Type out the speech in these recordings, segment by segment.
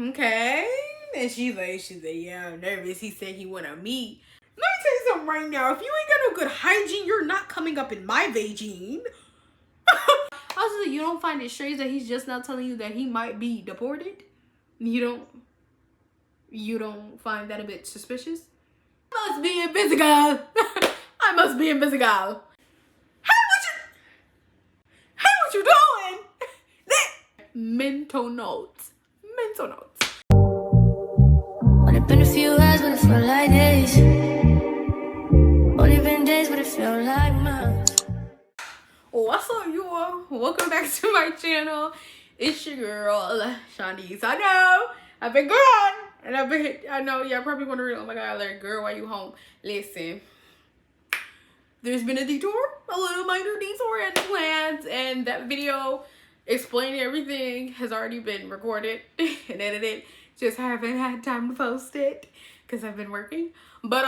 Okay. And she's like, yeah, I'm nervous. He said he wanna meet. Let me tell you something right now. If you ain't got no good hygiene, you're not coming up in my vagine. Also, you don't find it strange that he's just now telling you that he might be deported? You don't find that a bit suspicious? I must be invisible. I must be invisible. Hey, what you doing? Mental notes. Mental notes. Only been a few hours, but it felt like days. Only been days, but it felt like months. What's up, you all? Welcome back to my channel. It's your girl, Shanice. I know I've been gone, and I know y'all probably wondering, oh my god, like, girl, why you home? Listen, there's been a detour, a little minor detour at the plans, and that video explaining everything has already been recorded and edited. Just haven't had time to post it because I've been working, but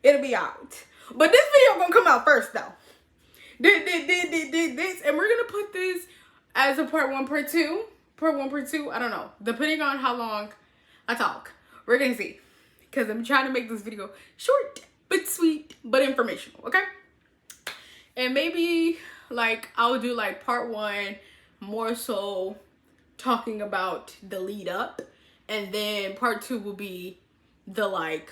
it'll be out. But this video gonna come out first though. This, and we're gonna put this as a part 1, part 2. Part 1, part 2, I don't know, depending on how long I talk. We're gonna see, because I'm trying to make this video short but sweet but informational, okay? And maybe like I'll do like part 1 more so talking about the lead up, and then part 2 will be the like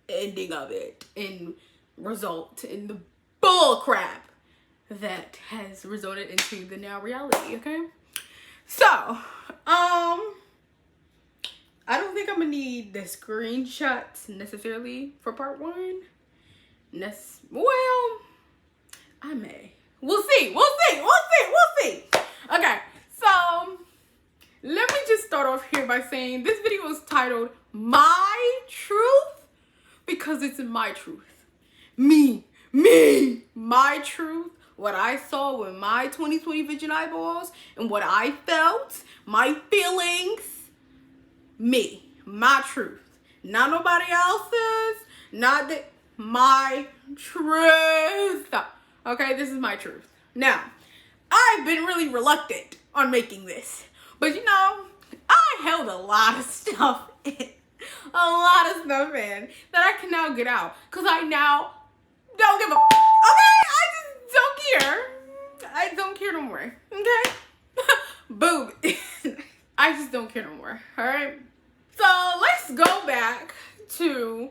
ending of it and result in the bull crap that has resulted into the now reality, okay? So I don't think I'm gonna need the screenshots necessarily for part 1. Well, I may. We'll see. Okay, so let me just start off here by saying this video is titled My Truth because it's my truth. Me, my truth. What I saw with my 2020 vision eyeballs and what I felt, my feelings, me, my truth. Not nobody else's, not that, my truth. Okay, this is my truth. Now, I've been really reluctant on making this, but you know, I held a lot of stuff in, that I can now get out, because I now don't give a, okay, I don't care no more, okay? Boom. I just don't care no more, all right? So let's go back to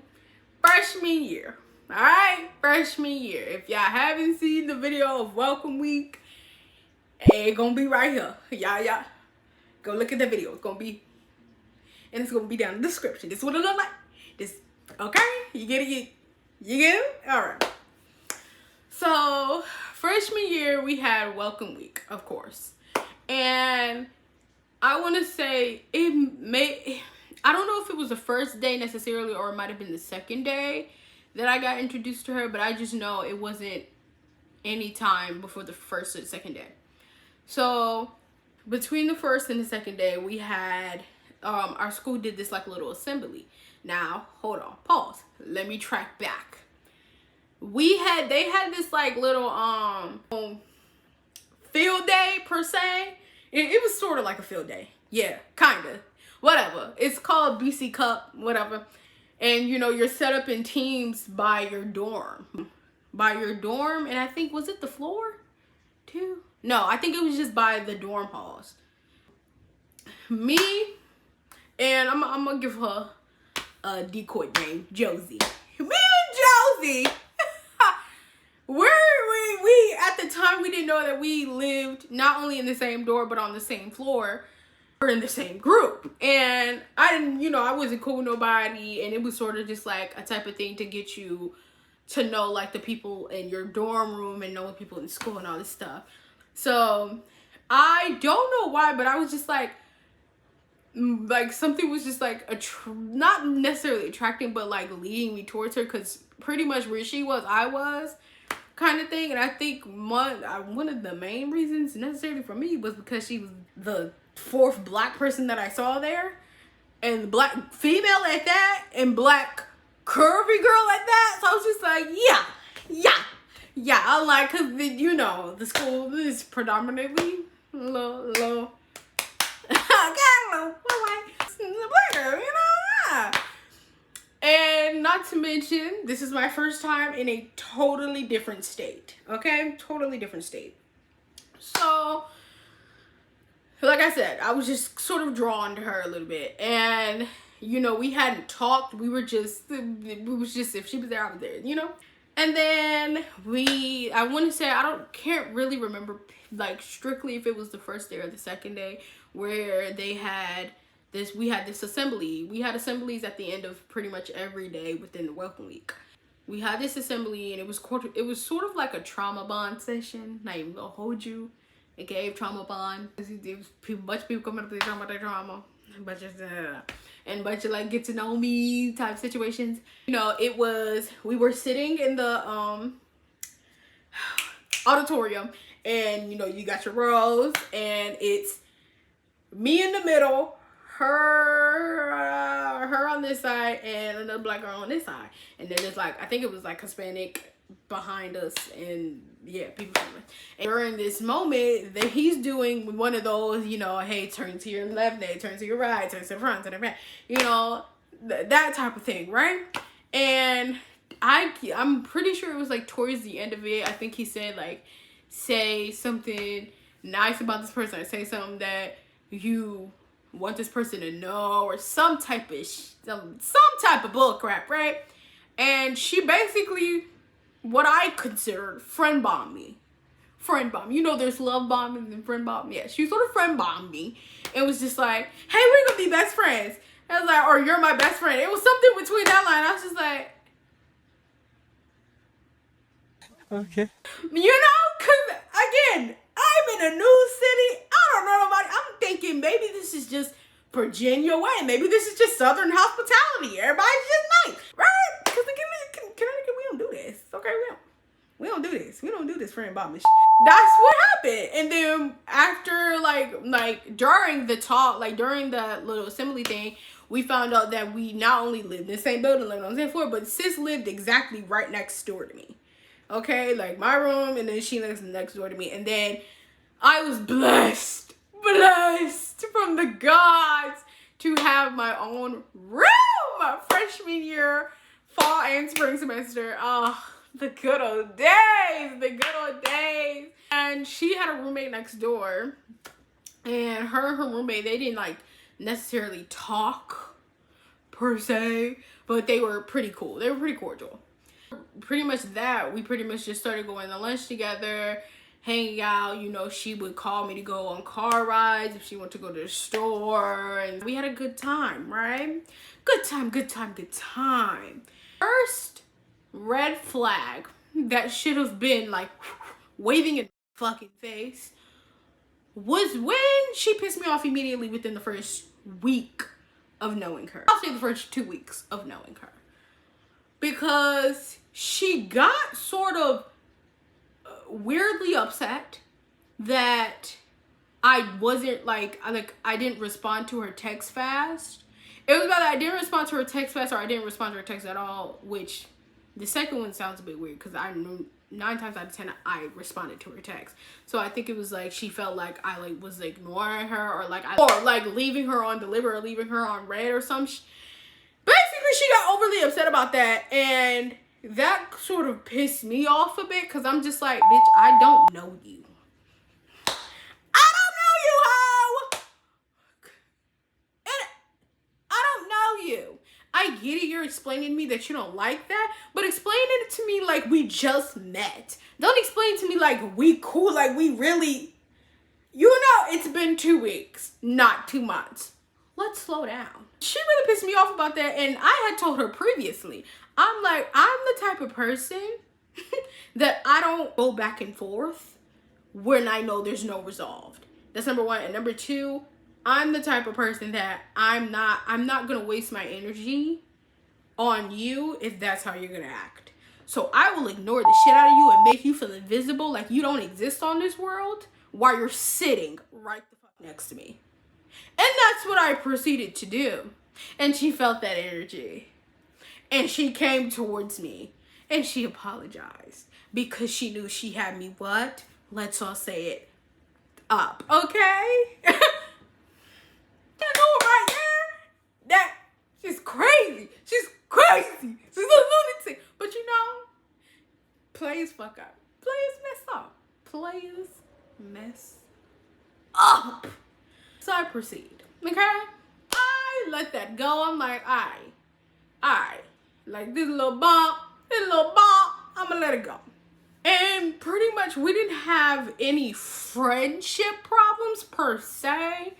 freshman year, all right? Freshman year. If y'all haven't seen the video of Welcome Week, it's gonna be right here. Y'all go look at the video. It's gonna be, and it's gonna be down in the description. This is what it look like. This, okay? You get it? You get it? All right. So freshman year, we had Welcome Week, of course. And I want to say I don't know if it was the first day necessarily, or it might have been the second day that I got introduced to her, but I just know it wasn't any time before the first or the second day. So between the first and the second day, we had, our school did this like little assembly. Now, hold on, pause. Let me track back. They had this like little field day per se. It was sort of like a field day. Yeah, kind of. Whatever. It's called BC Cup, whatever. And you know, you're set up in teams by your dorm. And I think, was it the floor too? No, I think it was just by the dorm halls. Me, and I'm gonna give her a decoy name, Josie. Me and Josie. We at the time, we didn't know that we lived not only in the same dorm but on the same floor or in the same group. And I didn't, you know, I wasn't cool with nobody, and it was sort of just like a type of thing to get you to know like the people in your dorm room and know the people in school and all this stuff. So I don't know why, but I was just like something was just like not necessarily attracting, but like leading me towards her, because pretty much where she was, I was, kind of thing. And I think one of the main reasons necessarily for me was because she was the 4th black person that I saw there, and black female at that, and black curvy girl at that. So I was just like, yeah. I like, cause you know, the school is predominantly low. Okay, low. not to mention, this is my first time in a totally different state. Okay? Totally different state. So, like I said, I was just sort of drawn to her a little bit. And, you know, we hadn't talked. It was just, if she was there, I was there, you know? And then I want to say, can't really remember, like, strictly if it was the first day or the second day, where we had this assembly. We had assemblies at the end of pretty much every day within the welcome week. We had this assembly, and it was sort of like a trauma bond session. Not even gonna hold you. It gave trauma bond. Bunch of people coming up to talking about their trauma. Bunch of like get to know me type situations. You know, we were sitting in the auditorium, and you know, you got your rows, and it's me in the middle, her on this side, and another black girl on this side. And then there's like, I think it was like Hispanic behind us, and yeah, people. And during this moment, that he's doing one of those, you know, hey, turn to your left, hey, turn to your right, turn to the front, to the back, you know, that type of thing, right? And I'm pretty sure it was like towards the end of it, I think he said like, say something nice about this person, or say something that you want this person to know, or some type of bull crap, right? And she basically, what I considered, friend bombed me. Friend bomb. You know, there's love bombing and friend bomb. Yeah, she sort of friend bombed me. It was just like, hey, we're gonna be best friends. I was like, or you're my best friend. It was something between that line. I was just like, okay. You know, because again, I'm in a new city. I don't know nobody. I'm thinking maybe this is just Virginia way. Maybe this is just Southern hospitality. Everybody's just nice, right? Because in Connecticut, we don't do this. Okay, we don't do this. We don't do this friend bombing shit. That's what happened. And then after like during the talk, like during the little assembly thing, we found out that we not only lived in the same building, lived on the same floor, but sis lived exactly right next door to me. Okay, like my room, and then she lives next door to me. And then I was blessed from the gods to have my own room freshman year, fall and spring semester. Oh, the good old days. And she had a roommate next door, and her roommate, they didn't like necessarily talk per se, but they were pretty cool. They were pretty cordial. We pretty much just started going to lunch together, hanging out. You know, she would call me to go on car rides if she wanted to go to the store, and we had a good time, right? Good time. First red flag that should have been like waving in the fucking face was when she pissed me off immediately within the first week of knowing her. I'll say the first 2 weeks of knowing her. Because she got sort of weirdly upset that I wasn't I didn't respond to her text fast. It was about that I didn't respond to her text fast, or I didn't respond to her text at all, which the second one sounds a bit weird because I know 9 times out of 10 I responded to her text. So I think it was like she felt like I like was ignoring her, or like leaving her on deliver, or leaving her on read or some Basically, she got overly upset about that, and that sort of pissed me off a bit, because I'm just like, bitch, I don't know you. I don't know you, ho! And I don't know you. I get it, you're explaining to me that you don't like that, but explain it to me like we just met. Don't explain to me like we cool, like we really, you know, it's been 2 weeks, not 2 months. Let's slow down. She really pissed me off about that, and I had told her previously, I'm like, I'm the type of person that I don't go back and forth when I know there's no resolved. That's number one. And number two, I'm the type of person that I'm not gonna waste my energy on you if that's how you're gonna act. So I will ignore the shit out of you and make you feel invisible, like you don't exist on this world, while you're sitting right the fuck next to me. And that's what I proceeded to do. And she felt that energy. And she came towards me. And she apologized. Because she knew she had me what? Let's all say it. Up. Okay? You know right there? That, she's crazy. She's crazy. She's fuck up. Players mess up. Players mess up. So I proceed. Okay? I let that go. I'm like, alright. Like this little bump, I'm gonna let it go. And pretty much we didn't have any friendship problems per se.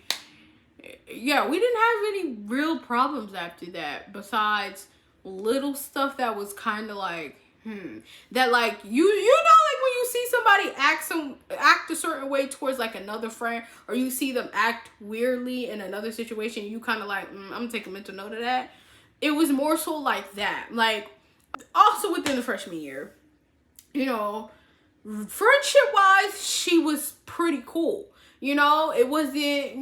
Yeah, we didn't have any real problems after that besides little stuff that was kind of like, that like, you know, like when you see somebody act a certain way towards like another friend, or you see them act weirdly in another situation, you kind of like, I'm gonna take a mental note of that. It was more so like that. Like, also within the freshman year, you know, friendship wise, she was pretty cool. You know, it wasn't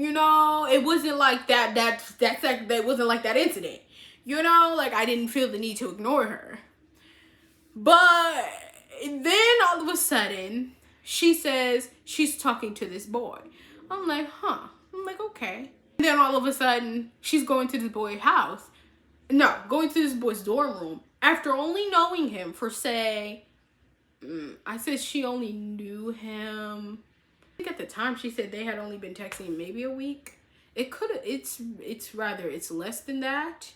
like that wasn't like that incident. You know, like I didn't feel the need to ignore her. But then all of a sudden, she says she's talking to this boy. I'm like, huh. I'm like, okay. And then all of a sudden, she's going to this boy's house. No, going to this boy's dorm room. After only knowing him for, say, I said she only knew him. I think at the time she said they had only been texting maybe a week. It's less than that,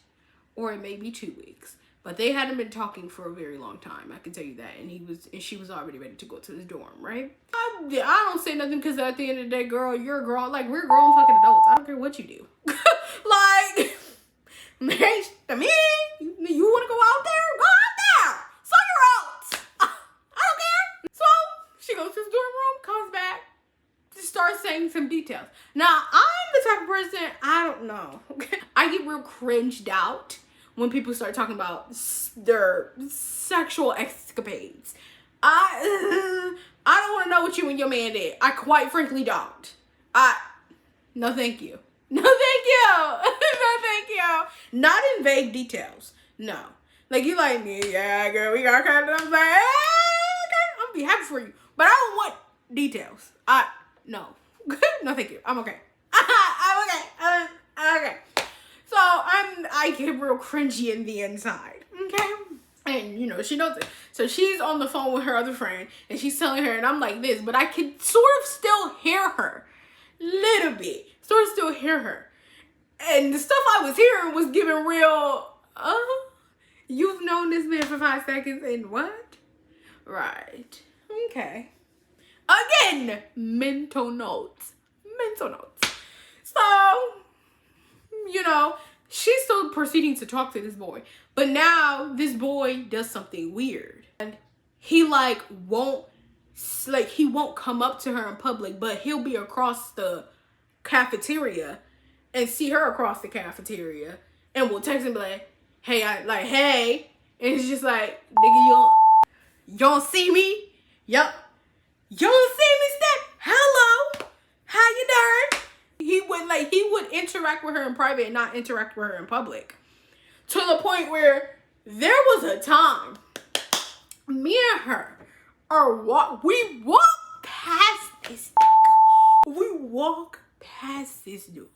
or it may be 2 weeks. But they hadn't been talking for a very long time. I can tell you that. And she was already ready to go to his dorm, right? I don't say nothing because at the end of the day, girl, you're a girl. Like, we're grown fucking adults. I don't care what you do. Like, to me, you want to go out there? Go out there. So you're out. I don't care. So she goes to his dorm room, comes back, just starts saying some details. Now, I'm the type of person, I don't know. I get real cringed out when people start talking about their sexual escapades. I don't want to know what you and your man did. I quite frankly don't. No thank you. No thank you. No thank you. Not in vague details. No. Like, you like me, yeah, girl, we got kind of, I'm like, hey, okay, I'm gonna be happy for you. But I don't want details. No. No thank you. I'm okay. I'm okay. I'm okay. So I get real cringy in the inside, okay? And, you know, she knows it. So she's on the phone with her other friend, and she's telling her, and I'm like this, but I can sort of still hear her. Little bit. Sort of still hear her. And the stuff I was hearing was giving real, you've known this man for 5 seconds, and what? Right. Okay. Again, mental notes. Mental notes. So, you know, she's still proceeding to talk to this boy. But now this boy does something weird. And he won't come up to her in public, but he'll be across the cafeteria and see her across the cafeteria and will text and be like, hey, hey. And it's just like, nigga, you don't see me? Yup. You don't see me, Steph? Hello. How you doing? He would interact with her in private and not interact with her in public. To the point where there was a time, me and her we walk past this nigga. We walk past this dude.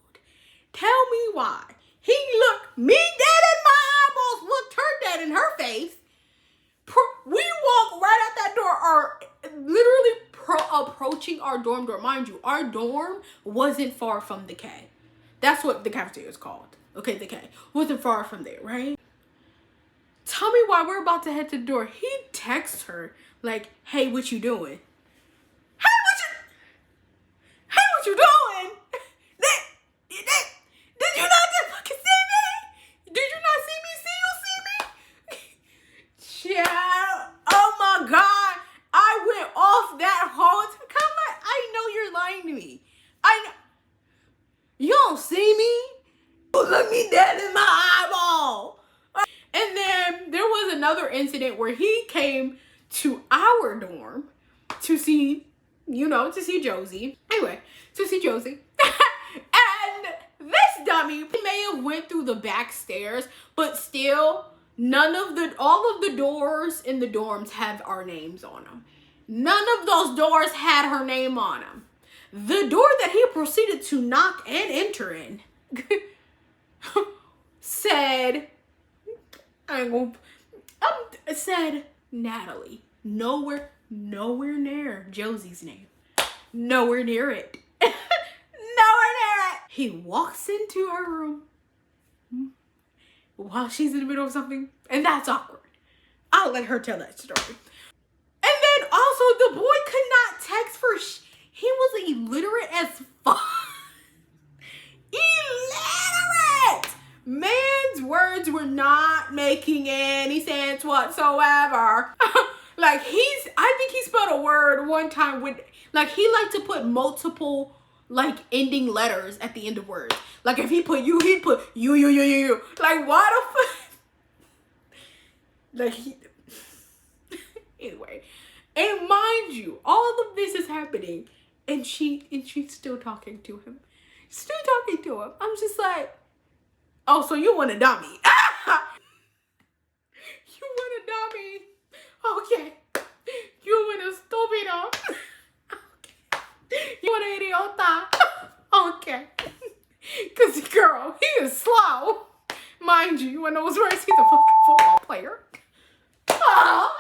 Tell me why. He looked me dead in my eyeballs, looked her dead in her face. We walk right out that door, literally approaching our dorm door. Mind you, our dorm wasn't far from the K. That's what the cafeteria is called. Okay, the K. Wasn't far from there, right? Tell me why we're about to head to the door. He texts her like, hey, what you doing? Hey, what you doing? Did you not just fucking see me? Did you not see me? See you see me? Yeah. Oh my God. I went off that whole time. Come on. I know you're lying to me. I know. You don't see me? You look me dead in my eyeball. And then there was another incident where he came to our dorm to see Josie. Anyway, to see Josie. And this dummy may have went through the back stairs, but still, all of the doors in the dorms have our names on them. None of those doors had her name on them. The door that he proceeded to knock and enter in said, said Natalie. Nowhere near Josie's name. Nowhere near it. Nowhere near it. He walks into her room while she's in the middle of something, and that's awkward. I'll let her tell that story. And then also, the boy could not text for he was illiterate as fuck. Illiterate! Man's words were not making any sense whatsoever. Like, I think he spelled a word one time with, like, he liked to put multiple, like, ending letters at the end of words. Like, if he put you, he'd put you. Like, why the fuck? Like, anyway. And mind you, all of this is happening, and she's still talking to him. Still talking to him. I'm just like, oh, so you want a dummy. You want a dummy. Okay. You want a stupido. Okay. You want an idiota. Okay. Because, girl, he is slow. Mind you, you want those words? He's a fucking football player. Oh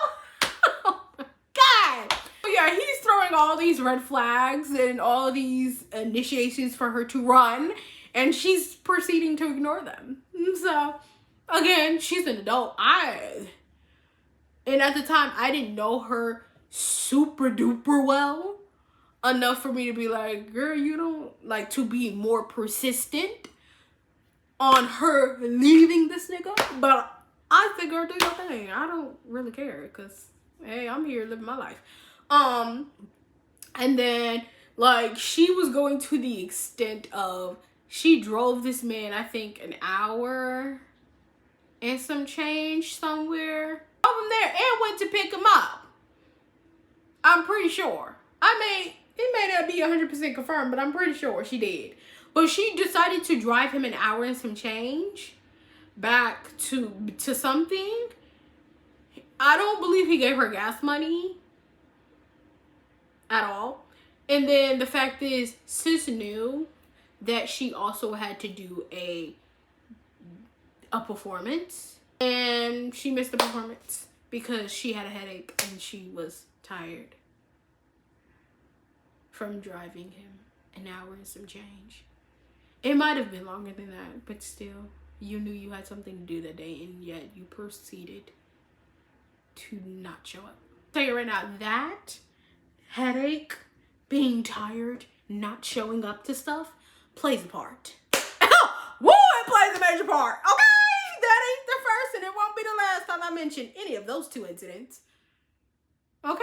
my God. Yeah, he's throwing all these red flags and all these initiations for her to run, and she's proceeding to ignore them. So, again, she's an adult. And at the time, I didn't know her super duper well enough for me to be like, girl, you don't, like, to be more persistent on her leaving this nigga. But I think, girl, do your thing. I don't really care, because, hey, I'm here living my life. And then, like, she was going to the extent of, she drove this man, I think, an hour and some change somewhere. Over there and went to pick him up. I'm pretty sure. I mean, it may not be 100% confirmed, but I'm pretty sure she did. But she decided to drive him an hour and some change back to something. I don't believe he gave her gas money at all. And then the fact is, sis knew that she also had to do a performance. And she missed the performance because she had a headache and she was tired from driving him an hour and some change. It might have been longer than that, but still, you knew you had something to do that day, and yet you proceeded to not show up. I'll tell you right now, that headache, being tired, not showing up to stuff, plays a part. Woo, it plays a major part, okay? That ain't the first, and it won't be the last time I mention any of those two incidents. Okay?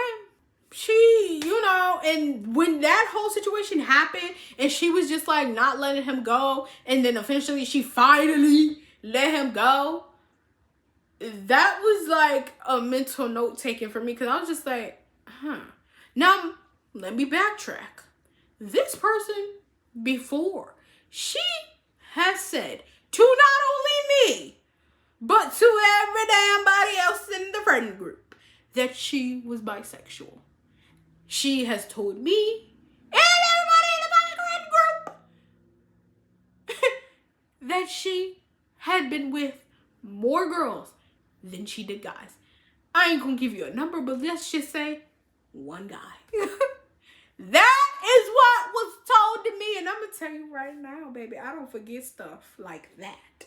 She, you know, and when that whole situation happened, and she was just like not letting him go, and then eventually she finally let him go, that was like a mental note taken for me, because I was just like, Now, let me backtrack. This person, before, she has said to not only me, but to every damn body else in the friend group, that she was bisexual. She has told me and everybody in the friend group that she had been with more girls than she did guys. I ain't gonna give you a number, but let's just say one guy. That is what was told to me, and I'm gonna tell you right now, baby, I don't forget stuff like that.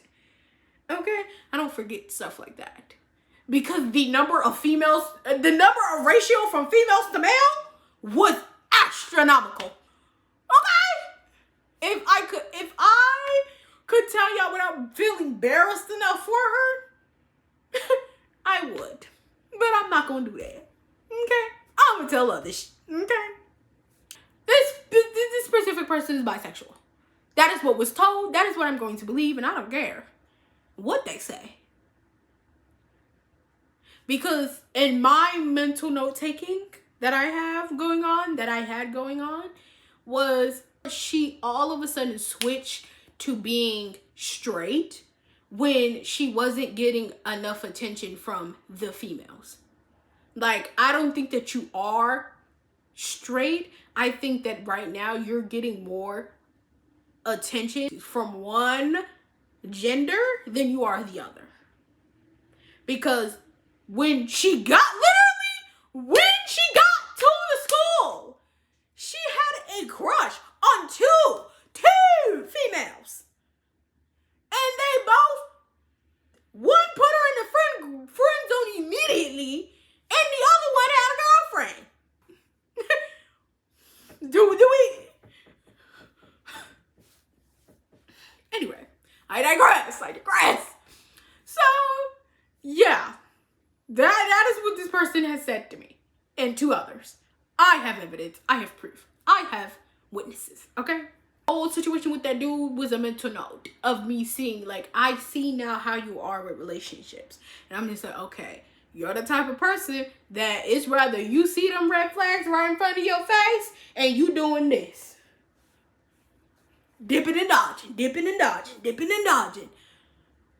Okay? I don't forget stuff like that. Because the number of females, the number of ratio from females to male was astronomical. Okay? If I could tell y'all without feeling embarrassed enough for her, I would. But I'm not gonna do that. Okay? I'm gonna tell others. Okay? This specific person is bisexual. That is what was told. That is what I'm going to believe, and I don't care what they say. Because in my mental note taking that I have going on, that I had going on, was she all of a sudden switched to being straight when she wasn't getting enough attention from the females. Like, I don't think that you are straight. I think that right now you're getting more attention from one gender than you are the other. Because when she got, literally, When she got to the school, she had a crush on two females. And they both, one put her in the friend zone immediately, and the other one had a girlfriend. do we? Anyway, I digress. So, yeah, that is what this person has said to me and to others. I have evidence. I have proof. I have witnesses. Okay. The whole situation with that dude was a mental note of me seeing, like, I see now how you are with relationships. And I'm just like, okay, you're the type of person that it's rather you see them red flags right in front of your face and you doing this. Dipping and dodging.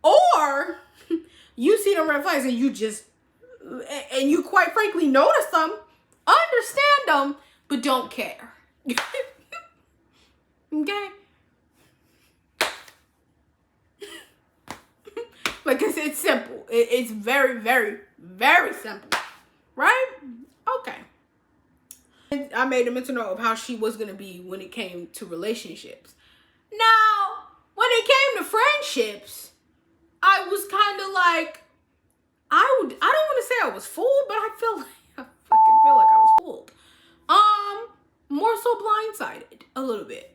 Or you see them red flags and you quite frankly notice them, understand them, but don't care. Okay? Like, it's simple. It's very, very, very simple. Right? Okay. I made a mental note of how she was going to be when it came to relationships. Now, when it came to friendships, I was kind of like, I don't want to say I was fooled, but I fucking feel like I was fooled. More so blindsided a little bit.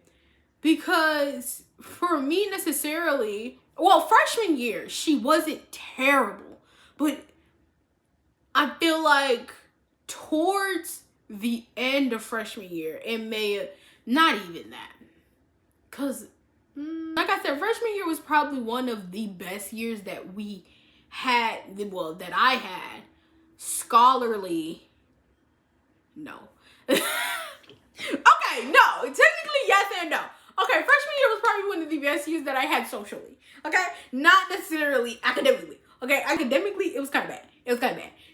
Because for me necessarily, well, freshman year, she wasn't terrible. But I feel like towards the end of freshman year, it may not even that. Because, like I said, freshman year was probably one of the best years that we had, well, that I had. Scholarly, no. Okay, no. Technically, yes and no. Okay, freshman year was probably one of the best years that I had socially. Okay? Not necessarily academically. Okay? Academically, it was kind of bad.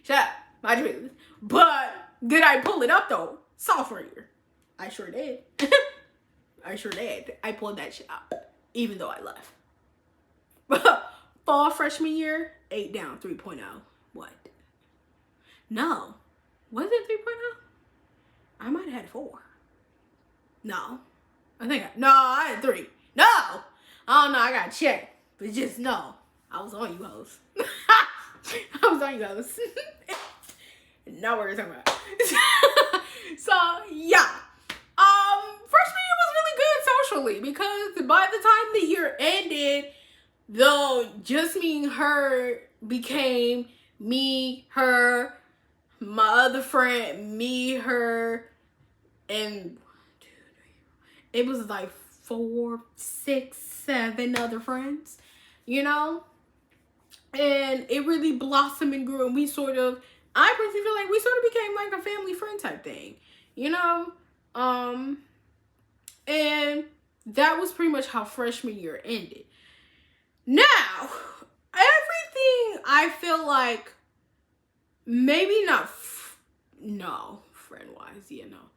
Shut up. My business. But did I pull it up, though? Sophomore year. I sure did. I pulled that shit up. Even though I left. Fall freshman year, 8 down, 3.0. What? No. Was it 3.0? I might have had 4. No. I had 3. No! I don't know, I gotta check. But just know, I was on you hoes. Not what we're talking about. So, yeah. Freshman year was really good socially because by the time the year ended, though, just me and her became me, her, my other friend, me, her, and it was like 4, 6, 7 other friends, you know? And it really blossomed and grew, and we sort of, I personally feel like we sort of became like a family friend type thing, you know? And that was pretty much how freshman year ended. Now, everything I feel like, maybe not, friend-wise, yeah, no.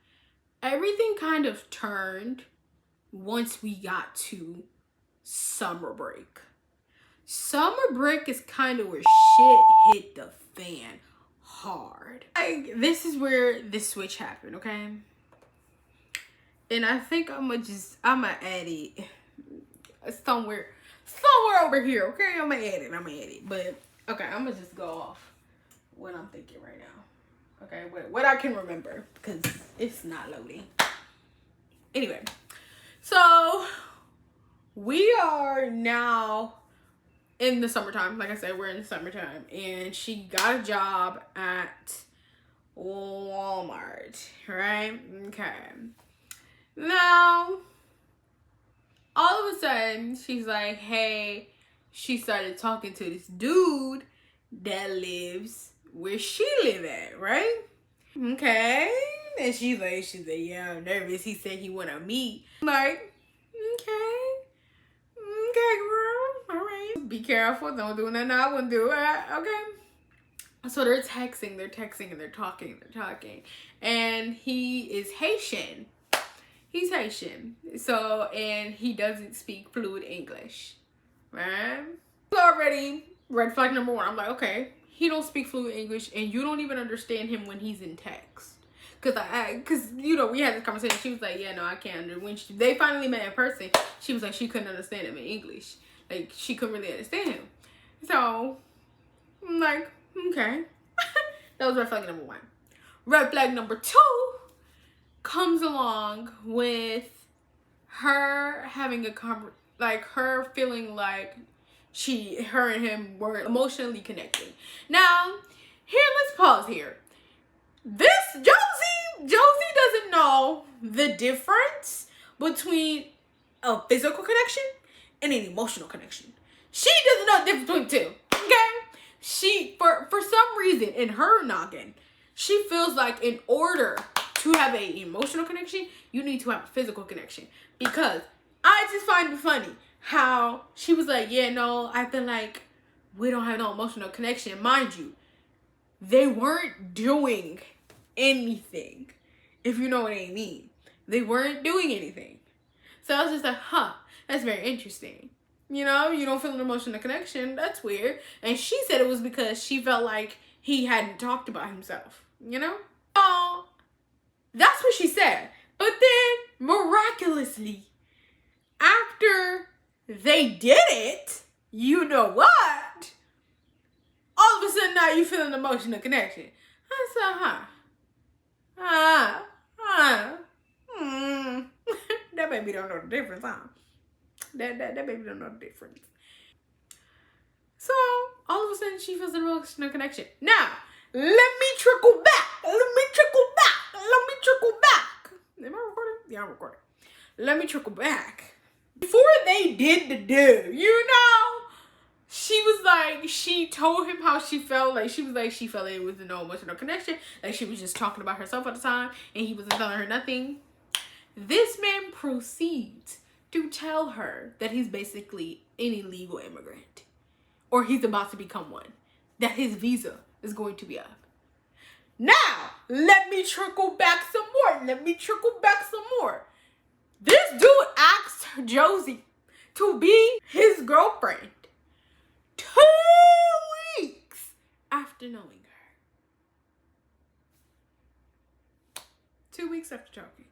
Everything kind of turned once we got to summer break. Summer break is kind of where shit hit the fan hard. Like, this is where this switch happened, okay? And I think I'ma add it somewhere over here, okay? I'ma add it. But, okay, I'ma just go off what I'm thinking right now. Okay, what I can remember, because it's not loading. Anyway, so we are now in the summertime. Like I said, we're in the summertime, and she got a job at Walmart, right? Okay. Now, all of a sudden, she's like, hey, she started talking to this dude that lives where she live at, right? Okay. And she's like, yeah, I'm nervous. He said he want to meet. I'm like, okay, girl, all right. Be careful. Don't do nothing I wouldn't do. Okay. So they're texting, and they're talking. And he is Haitian. He's Haitian. So, and he doesn't speak fluent English. Right? So already, red flag number 1. I'm like, okay, he don't speak fluent English, and you don't even understand him when he's in text. Cause you know, we had this conversation. She was like, yeah, no, I can't. When they finally met in person, she was like, she couldn't understand him in English. Like, she couldn't really understand him. So, I'm like, okay. That was red flag number 1. Red flag number 2 comes along with her having her feeling like her and him were emotionally connected. Now, let's pause here. Josie doesn't know the difference between a physical connection and an emotional connection. She doesn't know the difference between the two. Okay? She, for some reason, in her noggin, she feels like in order to have an emotional connection, you need to have a physical connection. Because I just find it funny how she was like, yeah, no, I feel like we don't have no emotional connection. Mind you, they weren't doing anything, if you know what I mean. They weren't doing anything. So I was just like, that's very interesting. You know, you don't feel an emotional connection. That's weird. And she said it was because she felt like he hadn't talked about himself, you know? So that's what she said. But then, miraculously, after they did it, you know what? All of a sudden now you feel an emotional connection. I said, that baby don't know the difference, huh? That baby don't know the difference. So, all of a sudden she feels an emotional connection. Now, let me trickle back. Am I recording? Yeah, I'm recording. Let me trickle back. Before they did the do, you know, she told him how she felt. Like, she felt like it was no emotional connection. Like, she was just talking about herself at the time, and he wasn't telling her nothing. This man proceeds to tell her that he's basically an illegal immigrant. Or he's about to become one. That his visa is going to be up. Now, let me trickle back some more. This dude asked Josie to be his girlfriend 2 weeks after knowing her. 2 weeks after talking.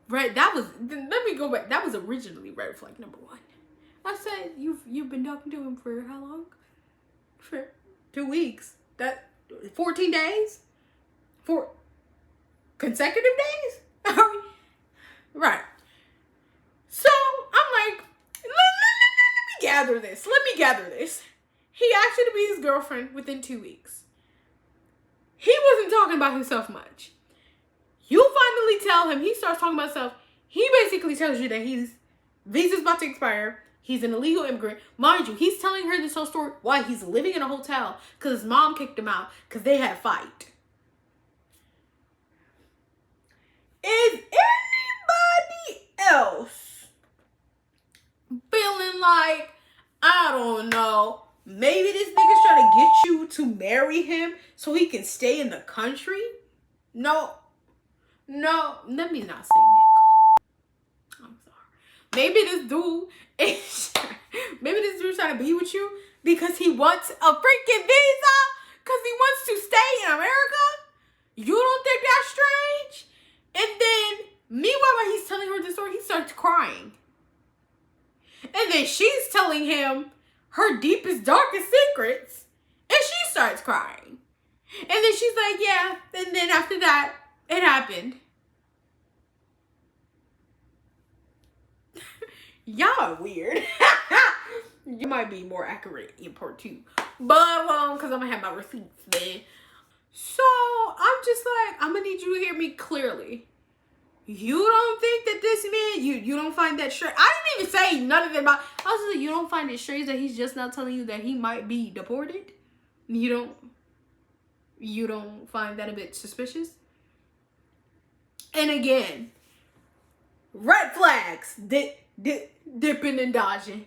Right, let me go back. That was originally red flag number 1. I said, you've been talking to him for how long? For 2 weeks. That 14 days? 4 consecutive days? Right. So, I'm like, let me gather this. He asked you to be his girlfriend within 2 weeks. He wasn't talking about himself much. You finally tell him, he starts talking about himself. He basically tells you that his visa's about to expire. He's an illegal immigrant. Mind you, he's telling her this whole story while he's living in a hotel because his mom kicked him out because they had a fight. Is anybody else feeling like, I don't know, maybe this nigga's trying to get you to marry him so he can stay in the country? No, let me not say nigga. I'm sorry. Maybe this dude's trying to be with you because he wants a freaking visa, because he wants to stay in America. You don't think that's strange? And then, meanwhile, when he's telling her the story, he starts crying. And then she's telling him her deepest, darkest secrets, and she starts crying. And then she's like, yeah. And then after that, it happened. Y'all are weird. You might be more accurate in part 2. But, because I'm going to have my receipts, man. So, I'm just like, I'm going to need you to hear me clearly. You don't think that this man, you don't find that strange. I didn't even say none of it about, I was just like, you don't find it strange that he's just now telling you that he might be deported? You don't find that a bit suspicious? And again, red flags, dipping and dodging.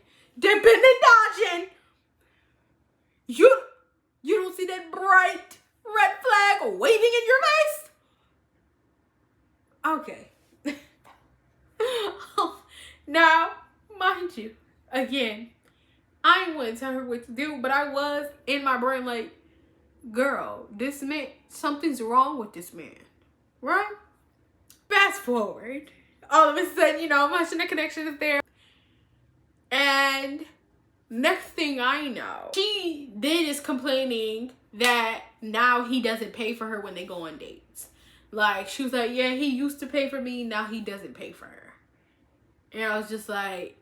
You don't see that bright red flag waving in your face? Okay. Now, mind you, again, I ain't wouldn't tell her what to do, but I was in my brain like, girl, this man, something's wrong with this man, right? Fast forward, all of a sudden, you know, much of the connection is there. And next thing I know, she then is complaining that now he doesn't pay for her when they go on dates. Like, she was like, yeah, he used to pay for me, now he doesn't pay for her. And I was just like,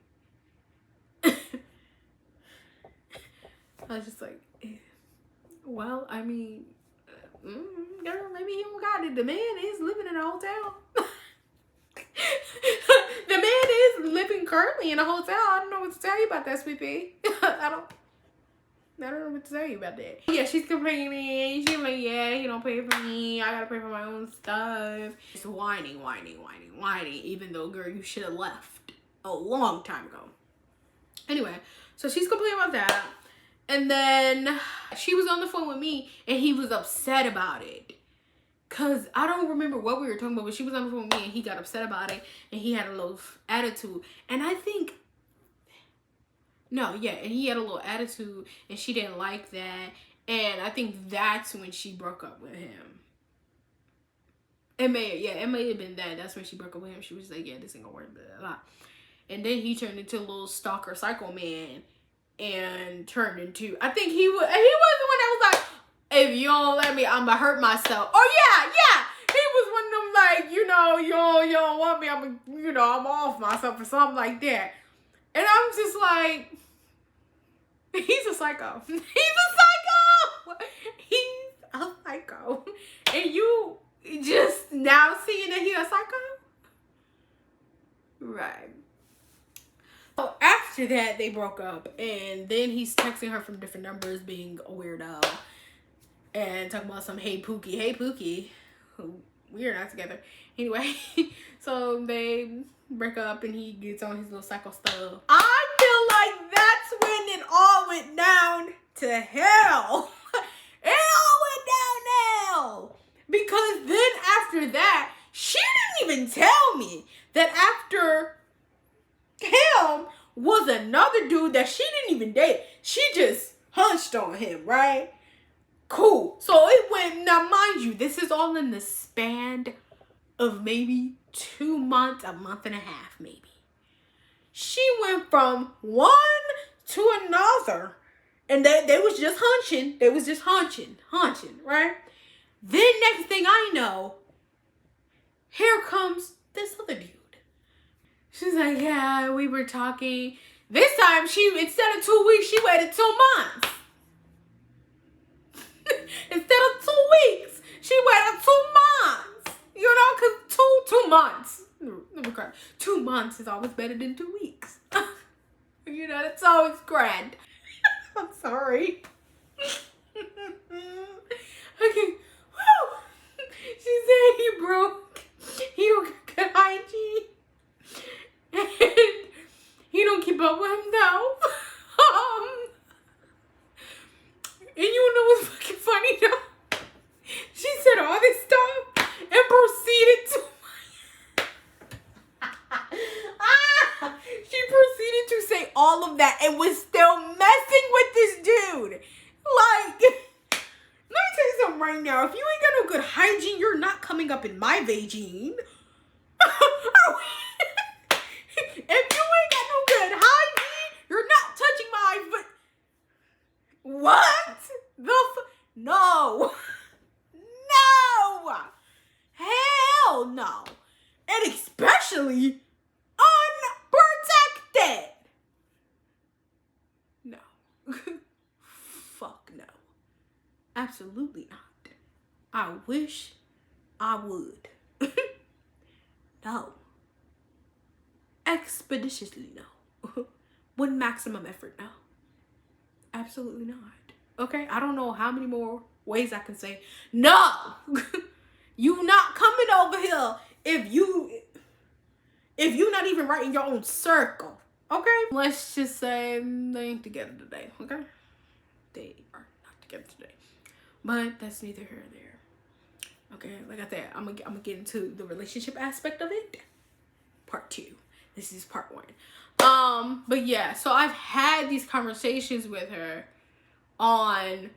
well, I mean, girl, maybe he don't got it. The man is living in a hotel. The man is living currently in a hotel. I don't know what to tell you about that, sweet pea. I don't know what to tell you about that. Yeah, she's complaining. She's like, yeah, he don't pay for me. I gotta pay for my own stuff. Just whining. Even though, girl, you should have left a long time ago. Anyway, so she's complaining about that. And then she was on the phone with me and he was upset about it. Cause I don't remember what we were talking about, but she was on the phone with me and he got upset about it and he had a little attitude. And I think, and he had a little attitude and she didn't like that. And I think that's when she broke up with him. It may have been that. That's when she broke up with him. She was like, yeah, this ain't gonna work, blah, blah, blah. And then he turned into a little stalker psycho man and turned into, I think he was the one that was like, if you don't let me, I'm gonna hurt myself. Oh yeah. He was one of them like, you don't want me, I'm off myself or something like that. And I'm just like, he's a psycho. He's a psycho. And you just now seeing that he's a psycho? Right. So after that, they broke up, and then he's texting her from different numbers, being a weirdo, and talking about some hey Pookie, we are not together. Anyway, so they break up, and he gets on his little psycho stuff. I feel like that's when it all went down to hell. It all went down hell. Because then after that, she didn't even tell me that after him was another dude that she didn't even date. She just hunched on him, right? Cool. So it went, now mind you, this is all in the span of maybe 2 months, a month and a half maybe. She went from one to another. And they was just hunching. They was just hunching, right? Then next thing I know, here comes this other dude. She's like, yeah, we were talking. This time, instead of 2 weeks, she waited 2 months. Instead of 2 weeks, she waited 2 months. You know, because 2 months. Let me cry. 2 months is always better than 2 weeks. You know, it's always grand. I'm sorry. Okay. Woo. She said he broke. He don't got good hygiene. And he don't keep up with himself. And you know what's fucking funny though? She said all this stuff and proceeded to she proceeded to say all of that and was still messing with this dude. Like, let me tell you something right now. If you ain't got no good hygiene, you're not coming up in my vagine. If you ain't got no good hygiene, you're not touching my foot. What? No. No. Hell no. And especially unprotected. No. Fuck no. Absolutely not. I wish I would. No. Expeditiously no. With maximum effort no. Absolutely not. Okay? I don't know how many more ways I can say no. You not coming over here if you not even right in your own circle. Okay? Let's just say they ain't together today. Okay? They are not together today. But that's neither here nor there. Okay? Like I said, I'm gonna get into the relationship aspect of it. Part 2. This is part 1. But yeah, so I've had these conversations with her on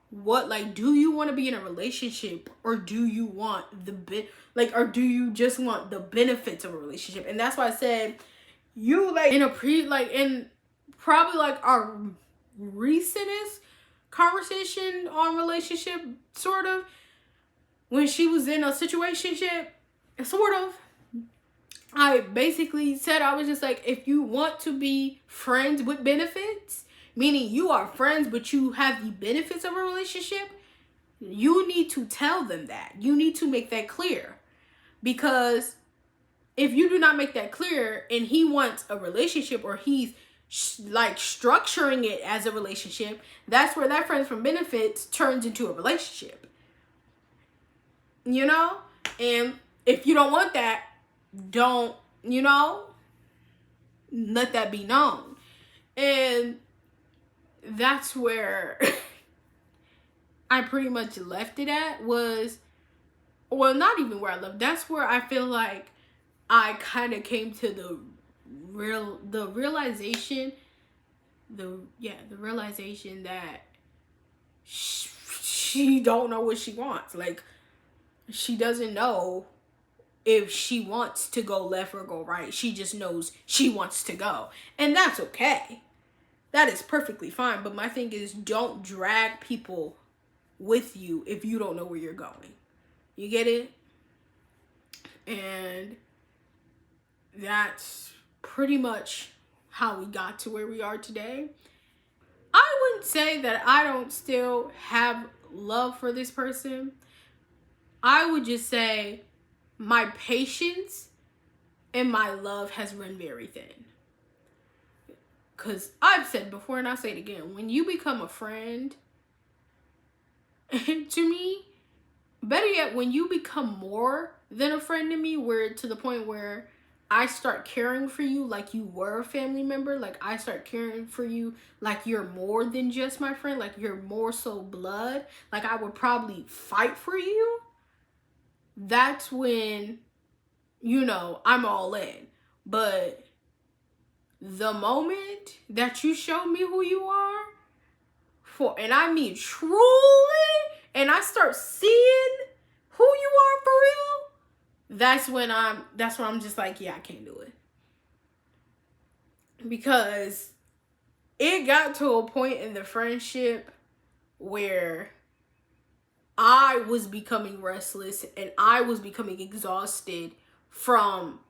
what, like, do you want to be in a relationship, or do you want or do you just want the benefits of a relationship? And that's why I said, you, like, in probably like our recentest conversation on relationship, sort of, when she was in a situationship, sort of, I basically said, I was just like, if you want to be friends with benefits, meaning you are friends but you have the benefits of a relationship, you need to tell them that. You need to make that clear. Because if you do not make that clear and he wants a relationship, or he's like structuring it as a relationship, that's where that friends from benefits turns into a relationship. You know? And if you don't want that, don't, let that be known. And that's where I pretty much left it at, not even where I left. That's where I feel like I kind of came to the realization that she don't know what she wants. Like, she doesn't know if she wants to go left or go right. She just knows she wants to go. And that's okay. That is perfectly fine. But my thing is, don't drag people with you if you don't know where you're going. You get it? And that's pretty much how we got to where we are today. I wouldn't say that I don't still have love for this person. I would just say my patience and my love has run very thin. Because I've said before, and I'll say it again, when you become a friend, to me, better yet, when you become more than a friend to me, where to the point where I start caring for you like you were a family member, like I start caring for you like you're more than just my friend, like you're more so blood, like I would probably fight for you, that's when, I'm all in. But the moment that you show me who you are, and I mean truly, and I start seeing who you are for real, that's when I'm just like, yeah, I can't do it. Because it got to a point in the friendship where I was becoming restless and I was becoming exhausted from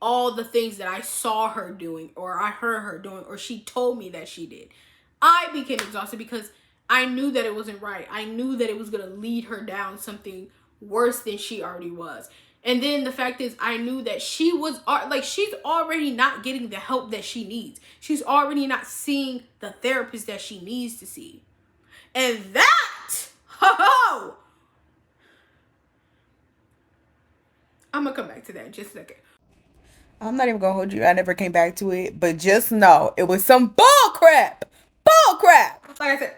all the things that I saw her doing, or I heard her doing, or she told me that she did. I became exhausted because I knew that it wasn't right. I knew that it was going to lead her down something worse than she already was. And then the fact is, I knew that she's already not getting the help that she needs. She's already not seeing the therapist that she needs to see. And that, I'm going to come back to that in just a second. I'm not even gonna hold you. I never came back to it, but just know it was some bull crap. Bull crap. Like I said,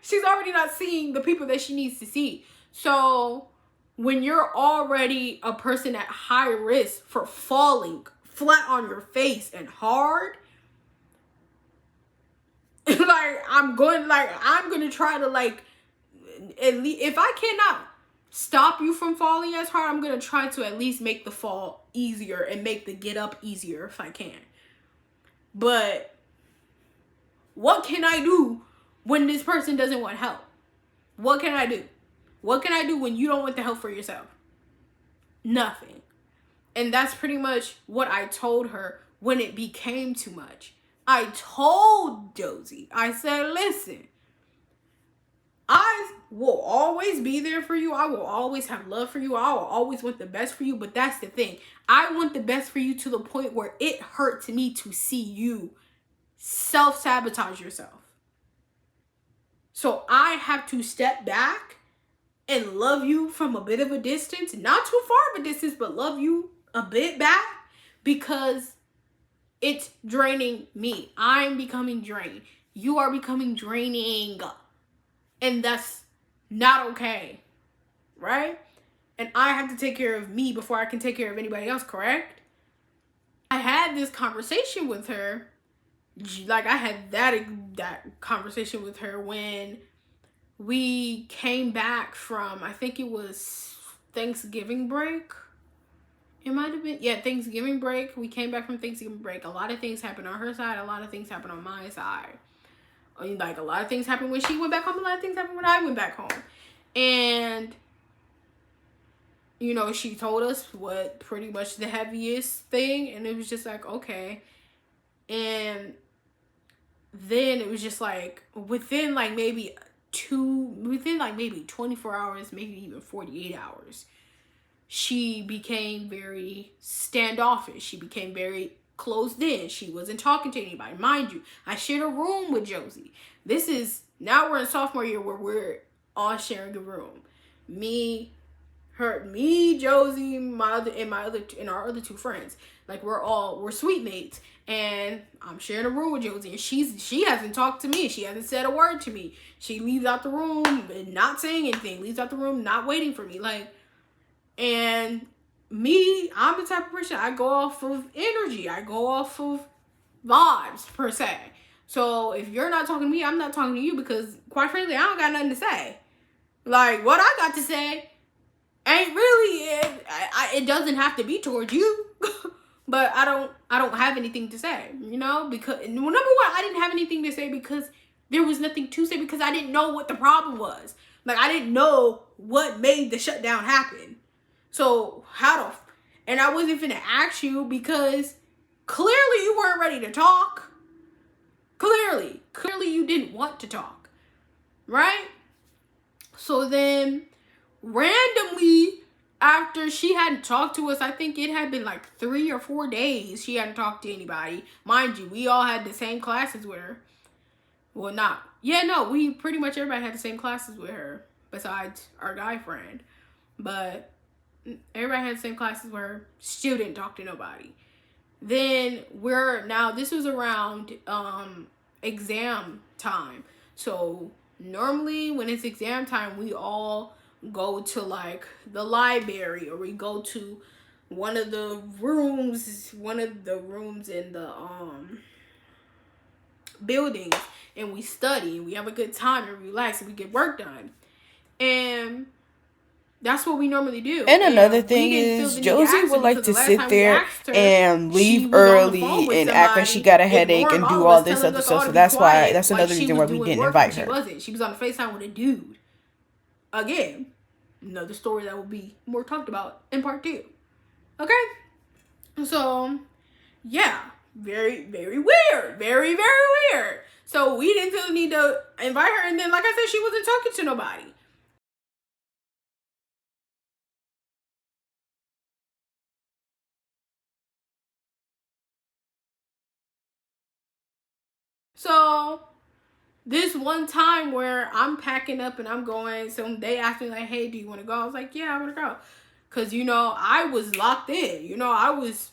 she's already not seeing the people that she needs to see. So when you're already a person at high risk for falling flat on your face and hard, I'm going to try to, at least, if I cannot stop you from falling as hard, I'm going to try to at least make the fall easier and make the get up easier if I can. But what can I do when this person doesn't want help? What can I do? What can I do when you don't want the help for yourself? Nothing. And that's pretty much what I told her when it became too much. I told Josie, I said, listen, I will always be there for you. I will always have love for you. I will always want the best for you. But that's the thing. I want the best for you to the point where it hurts me to see you self-sabotage yourself. So I have to step back and love you from a bit of a distance. Not too far of a distance, but love you a bit back, because it's draining me. I'm becoming drained. You are becoming draining. And that's not okay, right? And I have to take care of me before I can take care of anybody else, correct? I had this conversation with her. Like, I had that conversation with her when we came back from, I think it was Thanksgiving break. It might have been, yeah, Thanksgiving break. We came back from Thanksgiving break. A lot of things happened on her side. A lot of things happened on my side. Like, a lot of things happened when she went back home. A lot of things happened when I went back home. And, you know, she told us what pretty much the heaviest thing. And it was just like, okay. And then it was just like, within maybe 24 hours, maybe even 48 hours, she became very standoffish. She became very closed in. She wasn't talking to anybody. Mind you, I shared a room with Josie. Now we're in sophomore year where we're all sharing a room. Me, Josie, and our other two friends. Like, we're suite mates, and I'm sharing a room with Josie, and she hasn't talked to me. She hasn't said a word to me. She leaves out the room and not saying anything. Leaves out the room not waiting for me. Like, and me, I'm the type of person, I go off of energy. I go off of vibes, per se. So if you're not talking to me, I'm not talking to you, because quite frankly, I don't got nothing to say. Like, what I got to say ain't really it doesn't have to be towards you. But I don't have anything to say, you know, because number one, I didn't have anything to say because there was nothing to say, because I didn't know what the problem was. Like, I didn't know what made the shutdown happen. So and I wasn't finna ask you because clearly you weren't ready to talk. Clearly you didn't want to talk, right? So then randomly, after she hadn't talked to us, I think it had been like 3 or 4 days she hadn't talked to anybody. Mind you, we all had the same classes with her. Well, we pretty much everybody had the same classes with her besides our guy friend. But everybody had the same classes with her. Still didn't talk to nobody. Then this was around exam time. So normally when it's exam time, we all go to like the library, or we go to one of the rooms in the buildings, and we study, and we have a good time and relax, and we get work done. And that's what we normally do. And another thing is, Josie would like to sit there and leave early and act like she got a headache and do all this other stuff. So that's another reason why we didn't invite her. She was on FaceTime with a dude. Again, another story that will be more talked about in part 2. Okay? So, yeah. Very, very weird. Very, very weird. So we didn't feel the need to invite her. And then, like I said, she wasn't talking to nobody. So this one time where I'm packing up and I'm going, so they asked me like, hey, do you want to go? I was like, yeah, I want to go. Because, you know, I was locked in. You know, I was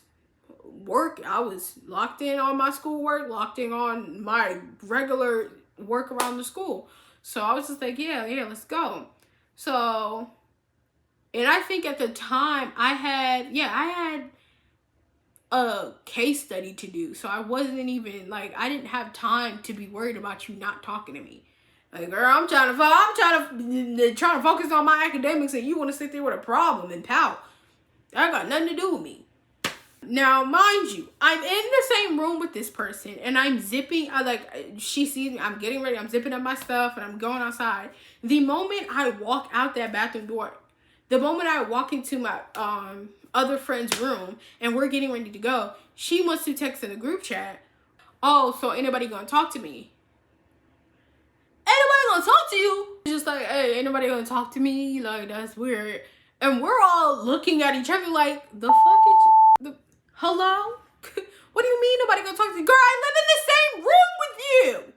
locked in on my schoolwork, locked in on my regular work around the school. So I was just like, yeah, let's go. So, and I think at the time I had a case study to do. So I wasn't even I didn't have time to be worried about you not talking to me. Like, girl, I'm trying to focus on my academics, and you want to sit there with a problem and pout. That got nothing to do with me. Now, mind you, I'm in the same room with this person, and I'm zipping. She sees me. I'm getting ready. I'm zipping up my stuff, and I'm going outside. The moment I walk out that bathroom door, the moment I walk into my other friend's room, and we're getting ready to go, she wants to text in the group chat, oh, so anybody gonna talk to me? Ain't nobody gonna talk to you? Just like, hey, ain't nobody gonna talk to me? Like, that's weird. And we're all looking at each other like, the fuck is hello? What do you mean nobody gonna talk to you? Girl, I live in the same room with you.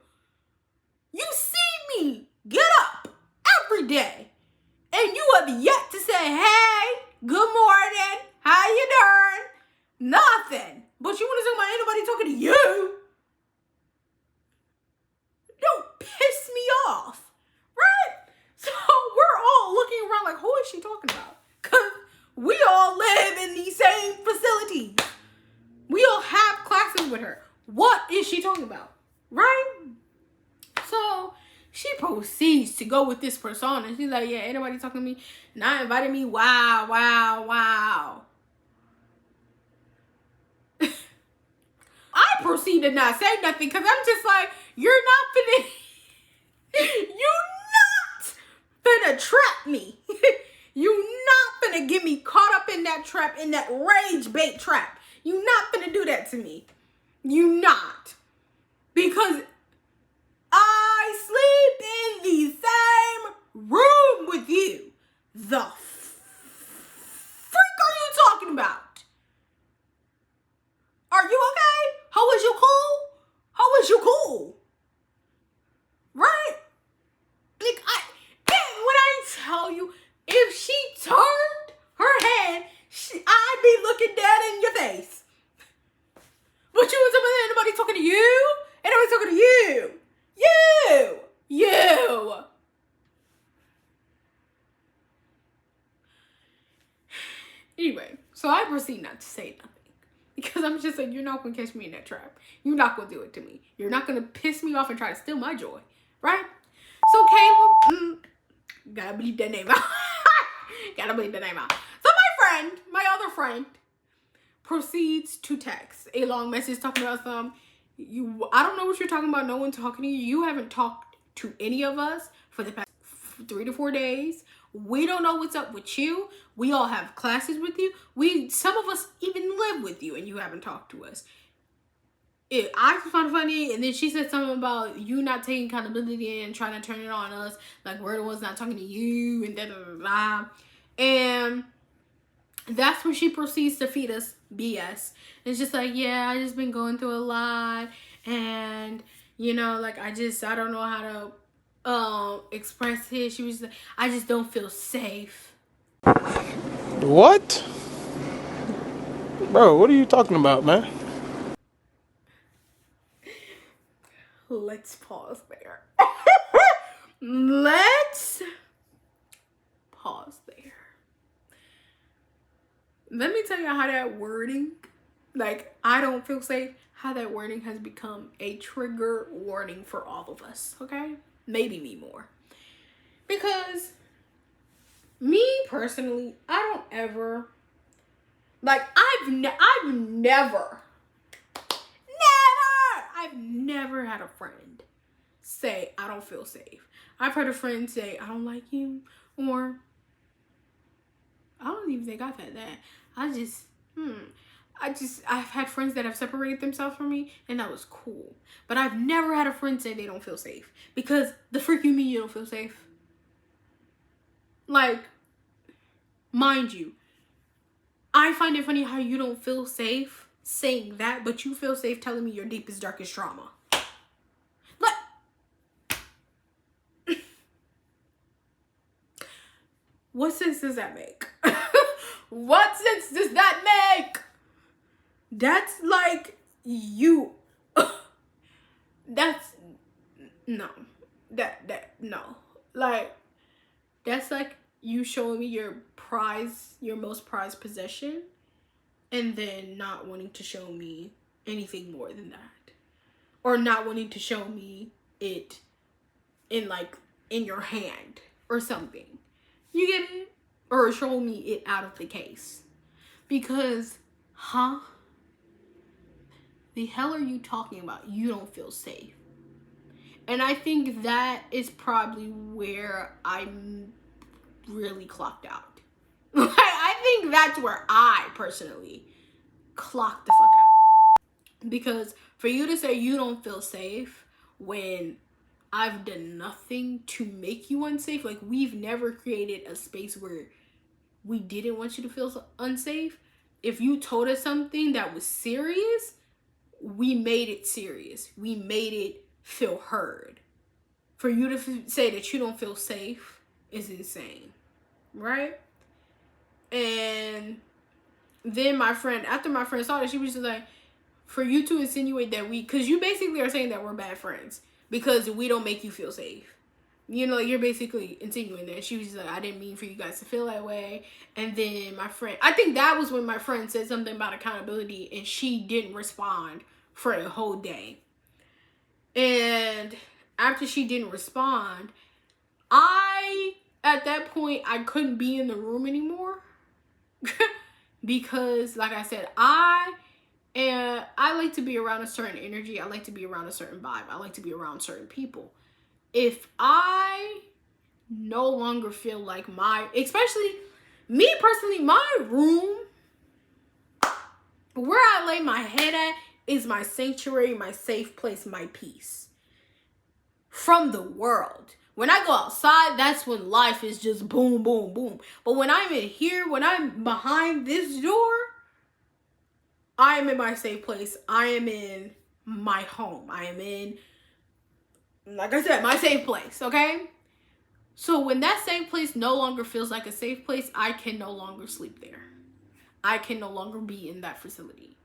You see me get up every day, and you have yet to say, hey, good morning, how you doing? Nothing. But you want to talk about ain't nobody talking to you? Don't piss me off, right? So we're all looking around like, who is she talking about? Because we all live in the same facilities. We all have classes with her. What is she talking about? Right? So she proceeds to go with this persona. She's like, yeah, ain't nobody talking to me. Not inviting me. Wow, wow, wow. I proceed to not say nothing because I'm just like, you're not finna trap me. You not finna get me caught up in that trap, in that rage bait trap. You not finna do that to me. You not. Because I sleep in the same room with you. The freak are you talking about? Are you okay? How was you cool? How was you cool? Right? Like, when I tell you, if she turned her head, I'd be looking dead in your face. But you was somebody talking to you? And I was talking to you. You. Anyway, so I proceed not to say nothing. Because I'm just like, you're not going to catch me in that trap. You're not going to do it to me. You're not going to piss me off and try to steal my joy. Right? So Caleb, gotta bleep that name out. Gotta bleep that name out. So my other friend, proceeds to text a long message talking about I don't know what you're talking about. No one talking to you. You haven't talked to any of us for the past 3 to 4 days. We don't know what's up with you. We all have classes with you. Some of us even live with you, and you haven't talked to us. I just found it funny, and then she said something about you not taking accountability and trying to turn it on us, like we're the ones not talking to you, and da-da-da-da. And that's when she proceeds to feed us BS. It's just like, yeah, I just been going through a lot, and, you know, like, I don't know how to express it. She was like, I just don't feel safe. What? Bro, what are you talking about, man? Let's pause there. Let's pause there. Let me tell you how that wording, like, I don't feel safe, how that wording has become a trigger warning for all of us, okay? Maybe me more. Because me personally, I don't ever, like, I've never had a friend say, I don't feel safe. I've heard a friend say, I don't like you, or I don't even think I've had that. I've had friends that have separated themselves from me, and that was cool. But I've never had a friend say they don't feel safe. Because the freak you mean you don't feel safe? Like, mind you, I find it funny how you don't feel safe saying that, but you feel safe telling me your deepest, darkest trauma. Like, what sense does that make? What sense does that make? That's like you. That's no. No. Like, that's like you showing me your most prized possession, and then not wanting to show me anything more than that. Or not wanting to show me it in your hand or something. You get it? Or show me it out of the case. Because, the hell are you talking about? You don't feel safe. And I think that is probably where I'm really clocked out. I think that's where I personally clocked the fuck out. Because for you to say you don't feel safe when I've done nothing to make you unsafe, like we've never created a space where we didn't want you to feel unsafe. If you told us something that was serious, we made it serious. We made it feel heard. For you to say that you don't feel safe is insane, right? And then after my friend saw that, she was just like, for you to insinuate that because you basically are saying that we're bad friends because we don't make you feel safe. You know, you're basically insinuating that. She was just like, I didn't mean for you guys to feel that way. And then my friend, I think that was when my friend said something about accountability, and she didn't respond for a whole day. And after she didn't respond, at that point, I couldn't be in the room anymore. Because, like I said, I like to be around a certain energy. I like to be around a certain vibe. I like to be around certain people. If I no longer feel like especially me personally, my room, where I lay my head at, is my sanctuary, my safe place, my peace from the world. When I go outside, that's when life is just boom, boom, boom. But when I'm in here, when I'm behind this door, I am in my safe place. I am in my home. I am in, like I said, my safe place, okay? So when that safe place no longer feels like a safe place, I can no longer sleep there. I can no longer be in that facility,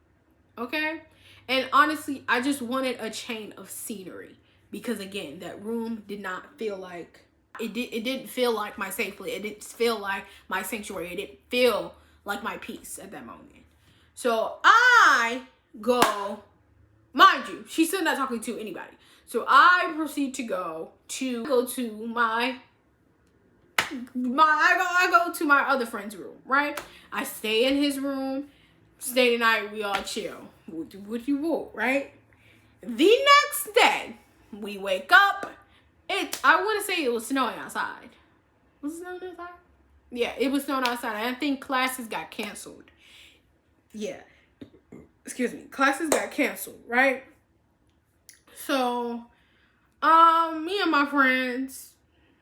okay? And honestly, I just wanted a change of scenery. Because again, that room did not feel like, it didn't feel like my safe place. It didn't feel like my sanctuary. It didn't feel like my peace at that moment. So I go, mind you, she's still not talking to anybody. So I proceed to go to my I go to my other friend's room, right? I stay in his room, stay the night, we all chill. We'll do what you want, right? The next day, we wake up. I want to say it was snowing outside. Was it snowing outside? Yeah, it was snowing outside. I think classes got canceled. Yeah. Excuse me. Classes got canceled, right? So, me and my friends,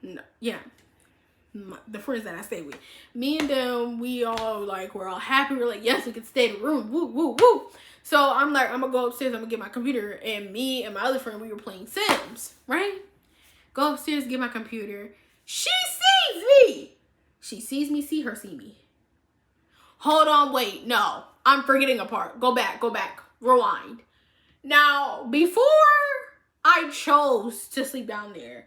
the friends that I stay with, me and them, we're all happy. We're like, yes, we can stay in the room. Woo, woo, woo. So I'm like, I'm gonna go upstairs, I'm gonna get my computer, and me and my other friend, we were playing Sims, right? Go upstairs, get my computer. She sees me. She sees me, see her see me. Hold on, wait, no. I'm forgetting a part. Go back, rewind. Now, before I chose to sleep down there,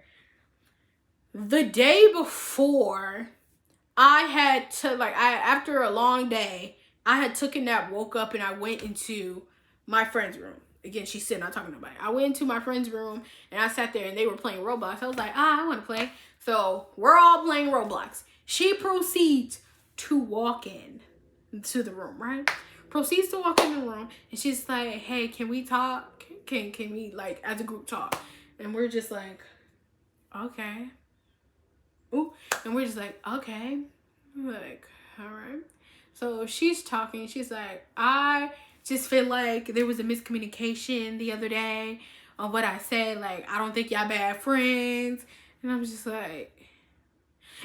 the day before, after a long day, I had took a nap, woke up, and I went into my friend's room. Again, she's sitting, not talking to nobody. I went into my friend's room, and I sat there, and they were playing Roblox. I was like, I want to play. So we're all playing Roblox. She proceeds to walk into the room, right? Proceeds to walk in the room, and she's like, hey, can we talk? Can we, as a group talk? And we're just like, okay. Ooh. And we're just like, okay. I'm like, all right. So she's talking. She's like, I just feel like there was a miscommunication the other day on what I said. Like, I don't think y'all bad friends. And I'm just like,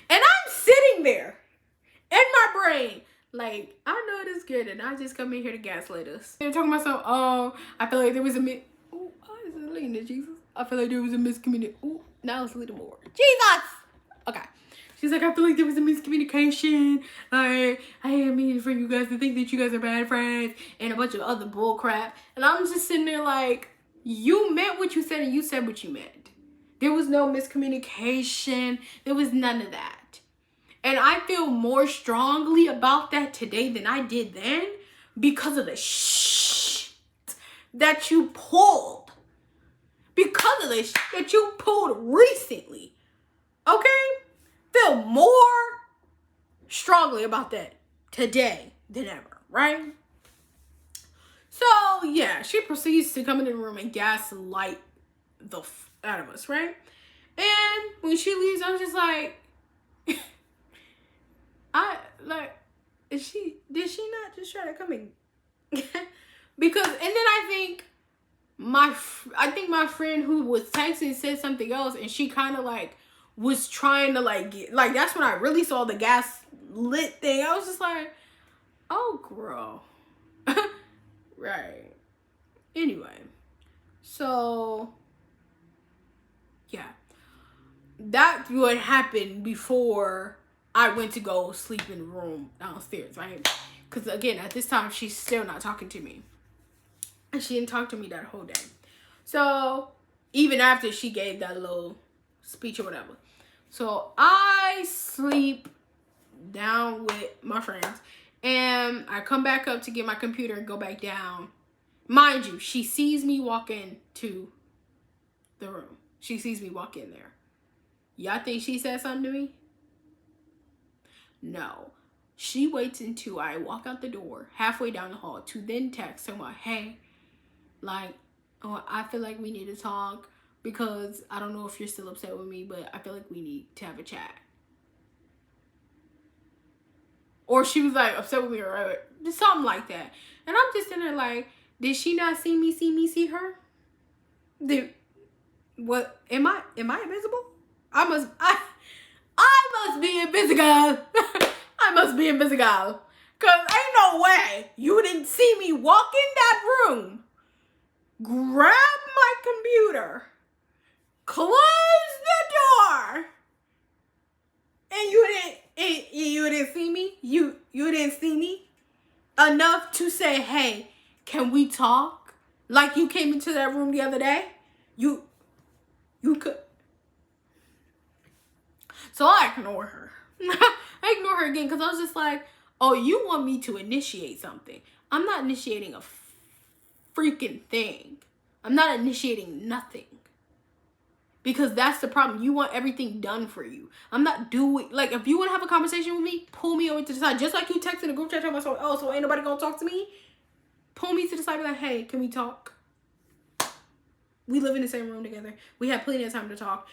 and I'm sitting there in my brain, like, I know this good, and I just come in here to gaslight us. They're talking about some, I feel like there was a ooh, I was leaning to Jesus. I feel like there was a miscommunication. Ooh, now it's a little more. Jesus! Okay. She's like, I feel like there was a miscommunication. Like, I didn't mean for you guys to think that you guys are bad friends, and a bunch of other bull crap. And I'm just sitting there like, you meant what you said, and you said what you meant. There was no miscommunication. There was none of that. And I feel more strongly about that today than I did then because of the shit that you pulled. Because of the shit that you pulled recently. Okay? Feel more strongly about that today than ever, right? So, yeah, she proceeds to come into the room and gaslight the out of us, right? And when she leaves, I'm just like, did she not just try to come in? Because, and then I think my friend who was texting said something else, and she kind of was trying to get, that's when I really saw the gas lit thing. I was just like, oh girl. Right. Anyway, so yeah, that's what happened before I went to go sleep in the room downstairs, right? Because again, at this time, she's still not talking to me. And she didn't talk to me that whole day. So even after she gave that little speech or whatever. So I sleep down with my friends, and I come back up to get my computer and go back down. Mind you, she sees me walk into the room. She sees me walk in there. Y'all think she said something to me? No. She waits until I walk out the door halfway down the hall to then text someone, hey, like, oh, I feel like we need to talk because I don't know if you're still upset with me, but I feel like we need to have a chat. Or she was like upset with me or just something like that. And I'm just in there like, did she not see me, see her? What, am I invisible? I must be invisible. I must be invisible. Cause ain't no way you didn't see me walk in that room, grab my computer, close the door, and you didn't see me? You didn't see me enough to say, hey, can we talk? Like you came into that room the other day? You could. So I ignore her. I ignore her again because I was just like, oh, you want me to initiate something. I'm not initiating a freaking thing. I'm not initiating nothing. Because that's the problem. You want everything done for you. I'm not doing, like, if you want to have a conversation with me, pull me over to the side. Just like you texted a group chat talking about, oh, so ain't nobody going to talk to me? Pull me to the side and be like, hey, can we talk? We live in the same room together. We have plenty of time to talk.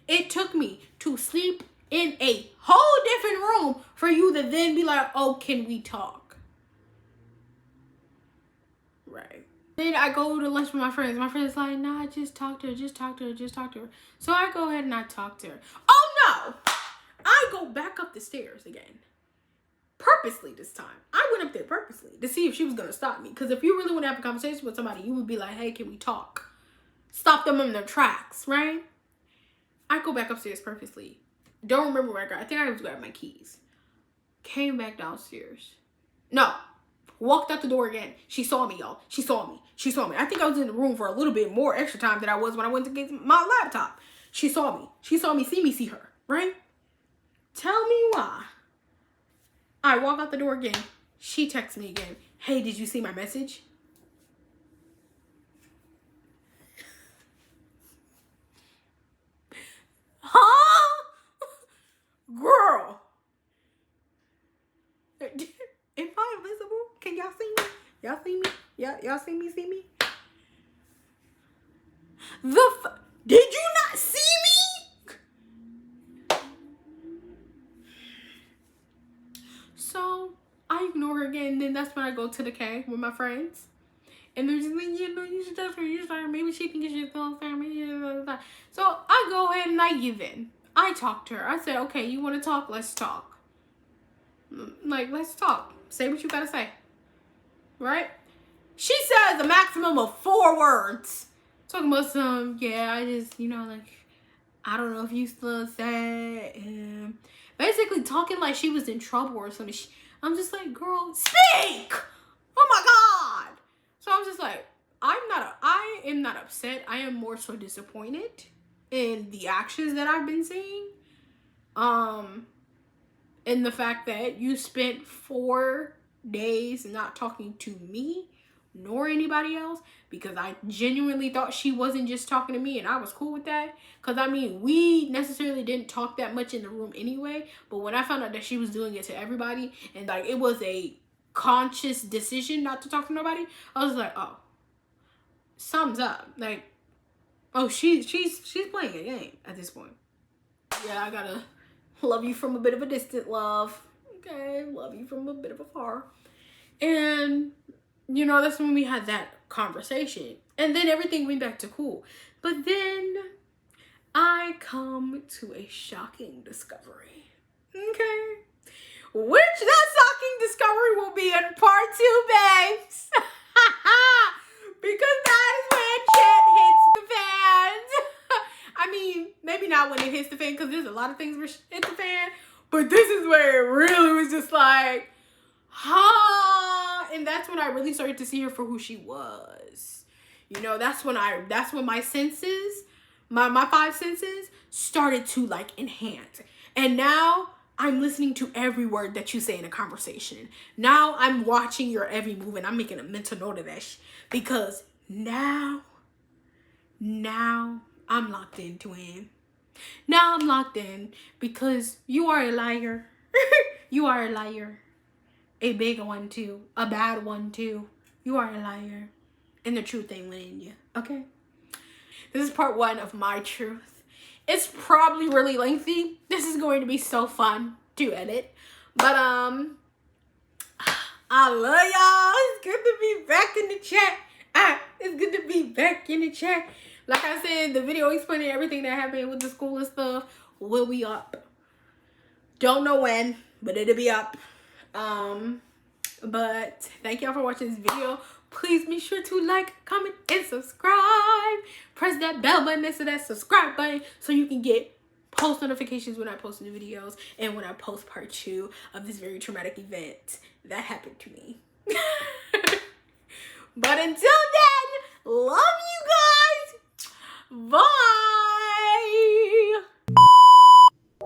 It took me to sleep in a whole different room for you to then be like, oh, can we talk? Right. Then I go to lunch with my friends. My friend's like, nah, just talk to her. So I go ahead and I talk to her. Oh, no. I go back up the stairs again. Purposely this time. I went up there purposely to see if she was going to stop me. Because if you really want to have a conversation with somebody, you would be like, hey, can we talk? Stop them in their tracks, right? I go back upstairs purposely. Don't remember where I got. I think I was grabbing my keys. Came back downstairs. No. Walked out the door again. She saw me, y'all. She saw me. I think I was in the room for a little bit more extra time than I was when I went to get my laptop. She saw me. See her. Right? Tell me why. I walk out the door again. She texts me again. Hey, did you see my message? Huh? Girl. Am I invisible? Can y'all see me? Y'all see me? Y'all see me? Did you not see me? So I ignore her again. Then that's when I go to the K with my friends. And they're just like, you should tell her. Maybe she thinks she's feeling family. So I go ahead and I give in. I talk to her. I said, okay, you want to talk? Let's talk. Like, let's talk. Say what you got to say. Right? She says a maximum of 4 words. Talking about some, yeah, I just, like, I don't know if you still sad. Basically talking like she was in trouble or something. I'm just like, girl, speak! Oh my God! So I'm just like, I am not upset. I am more so disappointed in the actions that I've been seeing. In the fact that you spent 4 days not talking to me nor anybody else, because I genuinely thought she wasn't just talking to me, and I was cool with that. Because I mean, we necessarily didn't talk that much in the room anyway, but when I found out that she was doing it to everybody, and like it was a conscious decision not to talk to nobody, I was like, oh, something's up. Like, oh, she's playing a game at this point. Yeah, I gotta love you from a bit of a distant love. Okay, love you from a bit of afar. And that's when we had that conversation. And then everything went back to cool. But then I come to a shocking discovery. Okay? Which that shocking discovery will be in part 2, babes. Because that is when shit hits the fan. I mean, maybe not when it hits the fan, because there's a lot of things where shit hit the fan. But this is where it really was just like, and that's when I really started to see her for who she was. That's when my senses my five senses started to like enhance. And now I'm listening to every word that you say in a conversation. Now I'm watching your every move and I'm making a mental note of that because now I'm locked in, twin. Now I'm locked in because you are a liar. You are a liar. A big one too. A bad one too. You are a liar. And the truth ain't letting you. Okay? This is part 1 of my truth. It's probably really lengthy. This is going to be so fun to edit. But I love y'all. It's good to be back in the chat. It's good to be back in the chat. Like I said, the video explaining everything that happened with the school and stuff will be up. Don't know when, but it'll be up. But thank y'all for watching this video. Please be sure to like, comment, and subscribe. Press that bell button next to that subscribe button so you can get post notifications when I post new videos and when I post part 2 of this very traumatic event that happened to me. But until then, love you guys. Bye.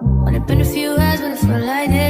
Only been a few hours, but it felt like days.